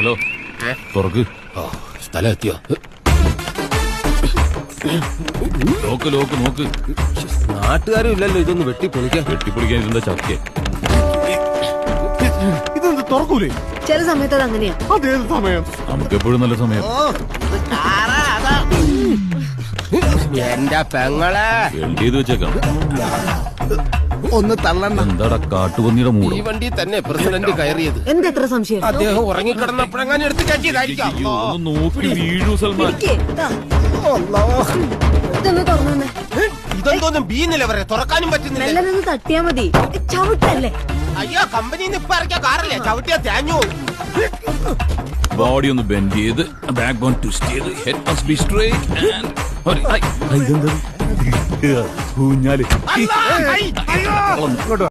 Hello, തുറക്ക്. സ്ഥലം എത്തിയോ? നോക്ക് നോക്ക് നോക്ക്. നാട്ടുകാരും ഇല്ലല്ലോ ഇതൊന്ന് വെട്ടിപ്പൊളിക്കാൻ. വെട്ടിപ്പൊളിക്കാൻ ഇതെന്താ ചക്ക? ഇതെന്ത് തുറക്കൂലേ? ചില സമയത്ത് അത് അങ്ങനെയാ. അതേത് സമയം? നമുക്കെപ്പോഴും നല്ല സമയം. എന്റെ പെങ്ങളെ വെൽഡ് ചെയ്ത് വെച്ചേക്കാം. ഒന്ന് തള്ളണ്ട. എന്താടാ കാട്ടുപന്നിയുടെ മൂട്? ഈ വണ്ടി തന്നെ പ്രസിഡന്റ് കയറിയത്. എന്താ എത്ര സംശയം? അദ്ദേഹം ഉറങ്ങിക്കിടന്നപ്പോഴെങ്ങാനും എടുത്ത് കയറ്റിയതായിരിക്കാം. അയ്യോ, ഒന്ന് നോക്കി വീഴൂ സൽമാൻ. ഇരിക്ക്. ദാ, ഇതൊന്ന് തുറന്നു. ഇതെന്തോന്നും ബീന്നില്ല പറയാ, തുറക്കാനും പറ്റുന്നില്ല. മെല്ലനൊന്ന് തട്ടിയാ മതി. ചവിട്ടല്ലേ? അയ്യോ, കമ്പനിന്ന് ഇപ്പൊ ഇറക്കിയ കാറല്ലേ, ചവിട്ടിയാ തേഞ്ഞു. ബോഡി ഒന്ന് ബെൻഡ് ചെയ്ത്, ബാക്ക് ബോൺ ട്വിസ്റ്റ് ചെയ്ത്, head must be straight and ഊഞ്ഞാല്. അല്ലാ, ഐ, അയ്യോ.